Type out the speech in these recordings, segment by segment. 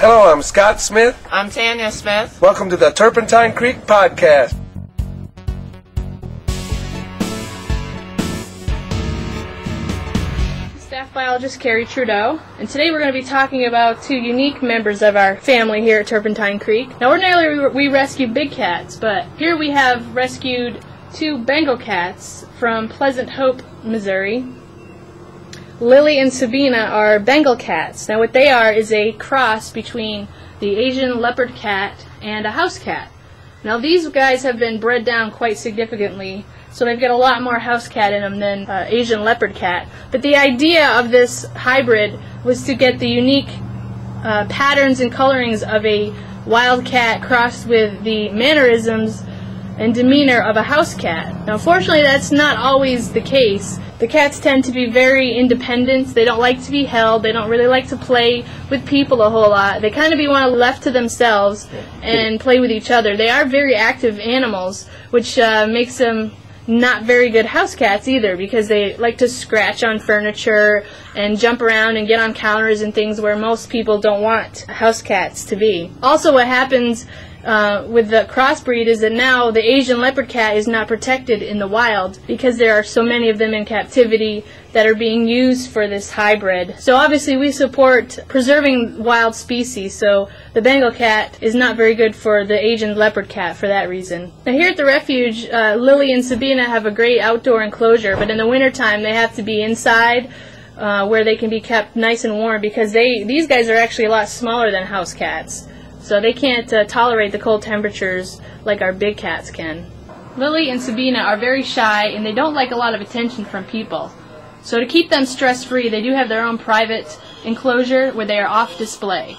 Hello, I'm Scott Smith. I'm Tanya Smith. Welcome to the Turpentine Creek Podcast. Staff biologist Carrie Trudeau, and today we're going to be talking about two unique members of our family here at Turpentine Creek. Now ordinarily we rescue big cats, but here we have rescued two Bengal cats from Pleasant Hope, Missouri. Lily and Sabina are Bengal cats. Now what they are is a cross between the Asian leopard cat and a house cat. Now these guys have been bred down quite significantly, so they've got a lot more house cat in them than Asian leopard cat. But the idea of this hybrid was to get the unique patterns and colorings of a wild cat crossed with the mannerisms and demeanor of a house cat. Now unfortunately that's not always the case. The cats tend to be very independent. They don't like to be held. They don't really like to play with people a whole lot. They kind of be left to themselves and play with each other. They are very active animals, which makes them not very good house cats either, because they like to scratch on furniture and jump around and get on counters and things where most people don't want house cats to be. Also what happens with the crossbreed is that now the Asian leopard cat is not protected in the wild because there are so many of them in captivity that are being used for this hybrid. So obviously we support preserving wild species, so the Bengal cat is not very good for the Asian leopard cat for that reason. Now here at the refuge, Lily and Sabina have a great outdoor enclosure, but in the wintertime they have to be inside where they can be kept nice and warm, because these guys are actually a lot smaller than house cats. So they can't tolerate the cold temperatures like our big cats can. Lily and Sabina are very shy and they don't like a lot of attention from people. So to keep them stress-free, they do have their own private enclosure where they are off display.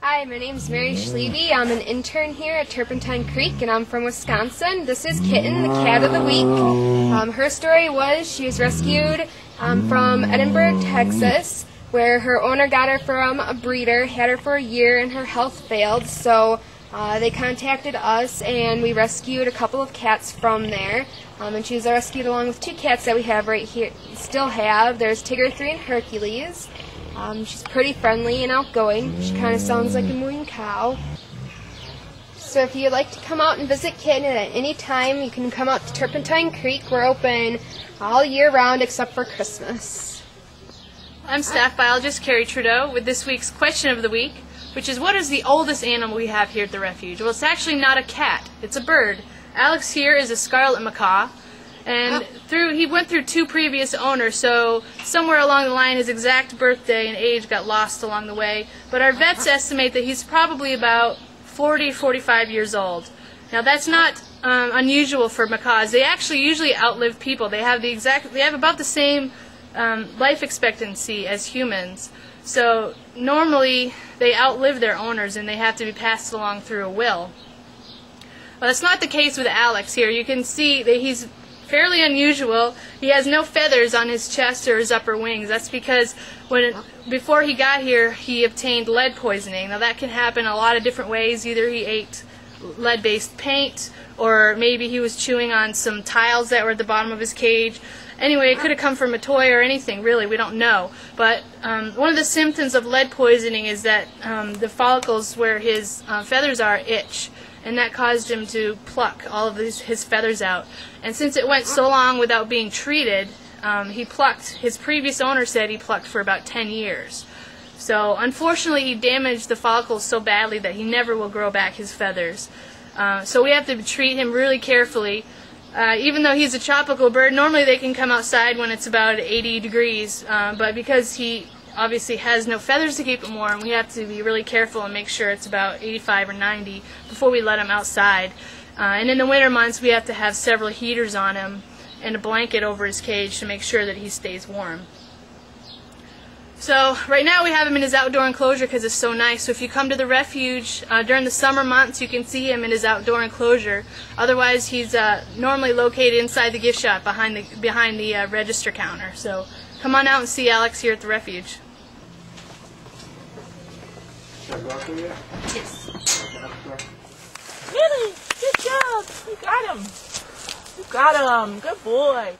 Hi, my name's Mary Schleve. I'm an intern here at Turpentine Creek and I'm from Wisconsin. This is Kitten, the cat of the week. Her story was she was rescued from Edinburgh, Texas, where her owner got her from a breeder, had her for a year, and her health failed. So they contacted us, and we rescued a couple of cats from there. And she was rescued along with two cats that we have right here, still have. There's Tigger 3 and Hercules. She's pretty friendly and outgoing. She kind of sounds like a mooing cow. So if you'd like to come out and visit Kitten at any time, you can come out to Turpentine Creek. We're open all year round except for Christmas. I'm staff biologist Carrie Trudeau with this week's question of the week, which is, what is the oldest animal we have here at the refuge? Well, it's actually not a cat, it's a bird. Alex here is a scarlet macaw, and he went through two previous owners, so somewhere along the line his exact birthday and age got lost along the way, but our vets estimate that he's probably about 40-45 years old. Now that's not unusual for macaws. They actually usually outlive people. They have about the same life expectancy as humans. So normally they outlive their owners and they have to be passed along through a will. Well, that's not the case with Alex here. You can see that he's fairly unusual. He has no feathers on his chest or his upper wings. That's because before he got here he obtained lead poisoning. Now that can happen a lot of different ways. Either he ate lead-based paint, or maybe he was chewing on some tiles that were at the bottom of his cage. Anyway, it could have come from a toy or anything, really, we don't know. But one of the symptoms of lead poisoning is that the follicles where his feathers are itch, and that caused him to pluck all of his feathers out. And since it went so long without being treated, his previous owner said he plucked for about 10 years. So unfortunately he damaged the follicles so badly that he never will grow back his feathers. So we have to treat him really carefully. Even though he's a tropical bird, normally they can come outside when it's about 80 degrees, but because he obviously has no feathers to keep him warm, we have to be really careful and make sure it's about 85 or 90 before we let him outside. And in the winter months we have to have several heaters on him and a blanket over his cage to make sure that he stays warm. So right now we have him in his outdoor enclosure because it's so nice. So if you come to the refuge during the summer months, you can see him in his outdoor enclosure. Otherwise, he's normally located inside the gift shop behind the register counter. So come on out and see Alex here at the refuge. Yes. Really? Good job. You got him. You got him. Good boy.